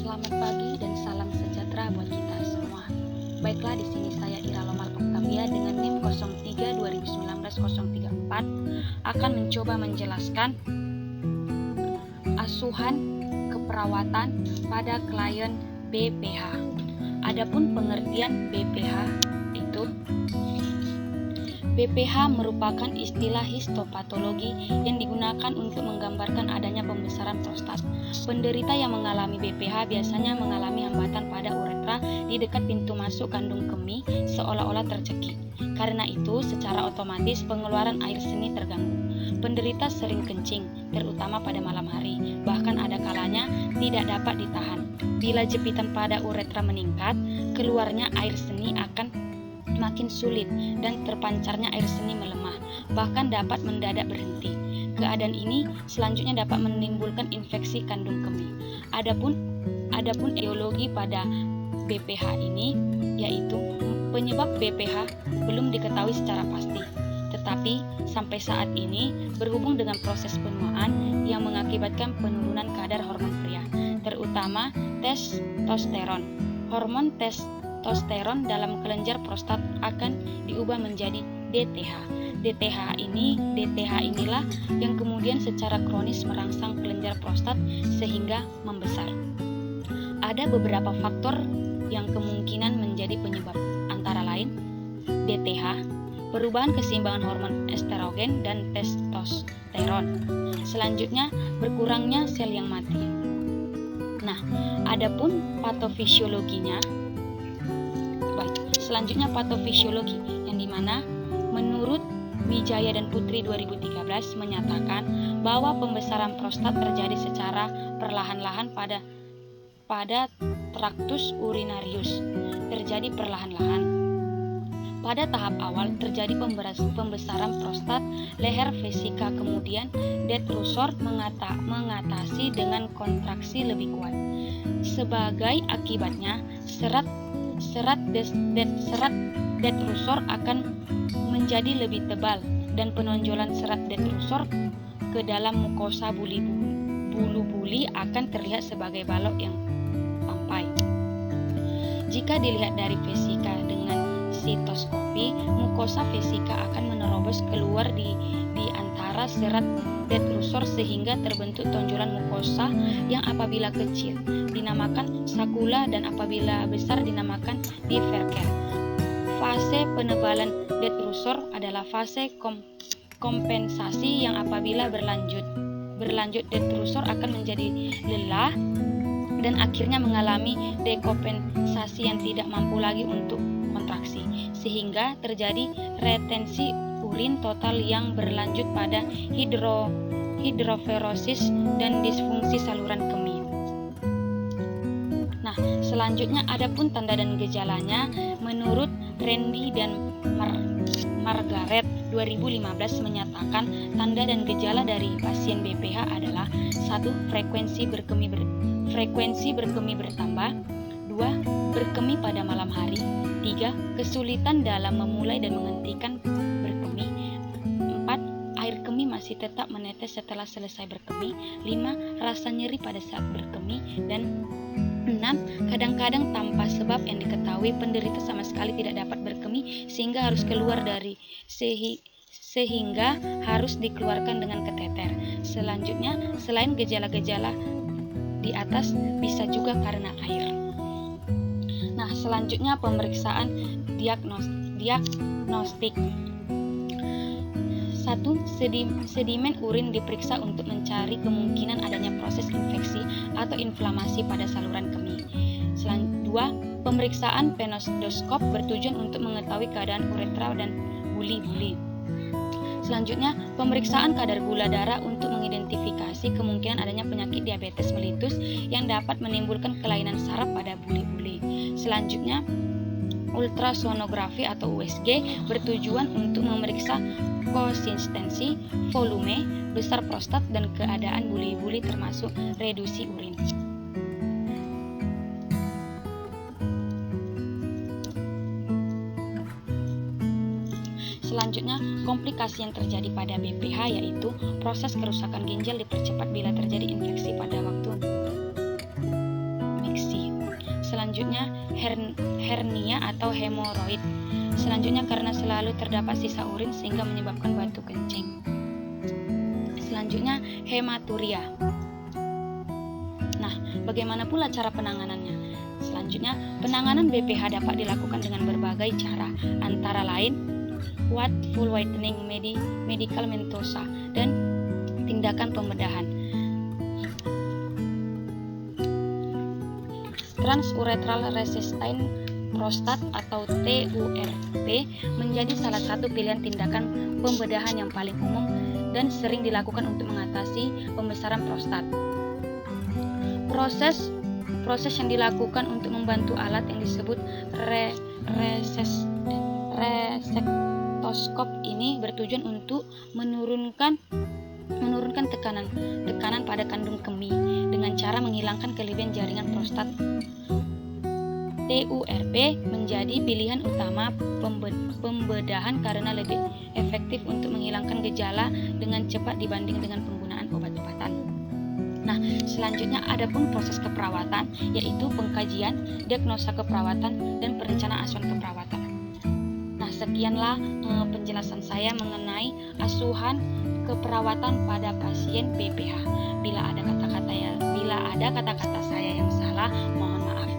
Selamat pagi dan salam sejahtera buat kita semua. Baiklah, di sini saya Ira Lomal Octavia dengan NIM 03 2019 034 akan mencoba menjelaskan asuhan keperawatan pada klien BPH. Adapun pengertian BPH itu BPH merupakan istilah histopatologi yang digunakan untuk menggambarkan adanya pembesaran prostat. Penderita yang mengalami BPH biasanya mengalami hambatan pada uretra di dekat pintu masuk kandung kemih seolah-olah tercekik. Karena itu, secara otomatis pengeluaran air seni terganggu. Penderita sering kencing, terutama pada malam hari. Bahkan ada kalanya tidak dapat ditahan. Bila jepitan pada uretra meningkat, keluarnya air seni akan makin sulit dan terpancarnya air seni melemah, bahkan dapat mendadak berhenti. Keadaan ini selanjutnya dapat menimbulkan infeksi kandung kemih. Adapun etiologi pada BPH ini yaitu penyebab BPH belum diketahui secara pasti. Tetapi sampai saat ini berhubung dengan proses penuaan yang mengakibatkan penurunan kadar hormon pria, terutama testosteron. Hormon testosteron dalam kelenjar prostat akan diubah menjadi DTH. DTH inilah yang kemudian secara kronis merangsang kelenjar prostat sehingga membesar. Ada beberapa faktor yang kemungkinan menjadi penyebab, antara lain DTH, perubahan keseimbangan hormon estrogen dan testosteron. Selanjutnya, berkurangnya sel yang mati. Nah, adapun patofisiologinya, selanjutnya patofisiologi, yang dimana menurut Wijaya dan Putri 2013 menyatakan bahwa pembesaran prostat terjadi secara perlahan-lahan pada traktus urinarius. Terjadi perlahan-lahan. Pada tahap awal terjadi pembesaran prostat leher vesika, kemudian detrusor mengatasi dengan kontraksi lebih kuat. Sebagai akibatnya, serat detrusor akan menjadi lebih tebal dan penonjolan serat detrusor ke dalam mukosa bulu-buli akan terlihat sebagai balok yang sampai. Jika dilihat dari vesika dengan sitoskopi, mukosa vesika akan menerobos keluar di antara serat detrusor sehingga terbentuk tonjolan mukosa yang apabila kecil dinamakan sakula dan apabila besar dinamakan diverger. Fase penebalan detrusor adalah fase kompensasi yang apabila berlanjut detrusor akan menjadi lelah dan akhirnya mengalami dekompensasi yang tidak mampu lagi untuk kontraksi, sehingga terjadi retensi urin total yang berlanjut pada hidroferosis dan disfungsi saluran kemih. Nah, selanjutnya adapun tanda dan gejalanya menurut Randy dan Margaret 2015 menyatakan tanda dan gejala dari pasien BPH adalah 1. Frekuensi berkemih bertambah, 2. Berkemih pada malam hari, 3. Kesulitan dalam memulai dan menghentikan berkemih, 4. Air kemih masih tetap menetes setelah selesai berkemih, 5. Rasa nyeri pada saat berkemih, dan 6. Kadang-kadang tanpa sebab yang diketahui penderita sama sekali tidak dapat berkemih sehingga harus keluar sehingga harus dikeluarkan dengan kateter. Selanjutnya, selain gejala-gejala di atas bisa juga karena air. Nah, selanjutnya pemeriksaan diagnostik. 1. Sedimen urin diperiksa untuk mencari kemungkinan adanya proses infeksi atau inflamasi pada saluran kemih. 2. Pemeriksaan penodoskop bertujuan untuk mengetahui keadaan uretra dan buli-buli. Selanjutnya, pemeriksaan kadar gula darah untuk mengidentifikasi kemungkinan adanya penyakit diabetes mellitus yang dapat menimbulkan kelainan saraf pada buli-buli. Selanjutnya, ultrasonografi atau USG bertujuan untuk memeriksa konsistensi, volume, besar prostat, dan keadaan buli-buli termasuk reduksi urin. Selanjutnya, komplikasi yang terjadi pada BPH yaitu proses kerusakan ginjal dipercepat bila terjadi infeksi pada waktu hemoroid. Selanjutnya karena selalu terdapat sisa urin sehingga menyebabkan batu kencing. Selanjutnya hematuria. Nah, bagaimana pula cara penanganannya? Selanjutnya, penanganan BPH dapat dilakukan dengan berbagai cara, antara lain full whitening, medical mentosa, dan tindakan pembedahan. Transurethral resistant prostat atau TURP menjadi salah satu pilihan tindakan pembedahan yang paling umum dan sering dilakukan untuk mengatasi pembesaran prostat. Proses yang dilakukan untuk membantu alat yang disebut resektoskop ini bertujuan untuk menurunkan tekanan pada kandung kemih dengan cara menghilangkan kelebihan jaringan prostat. TURP menjadi pilihan utama pembedahan karena lebih efektif untuk menghilangkan gejala dengan cepat dibanding dengan penggunaan obat-obatan. Nah, selanjutnya ada pun proses keperawatan, yaitu pengkajian, diagnosa keperawatan, dan perencanaan asuhan keperawatan. Nah, sekianlah penjelasan saya mengenai asuhan keperawatan pada pasien BPH. Bila ada kata-kata saya yang salah, mohon maaf.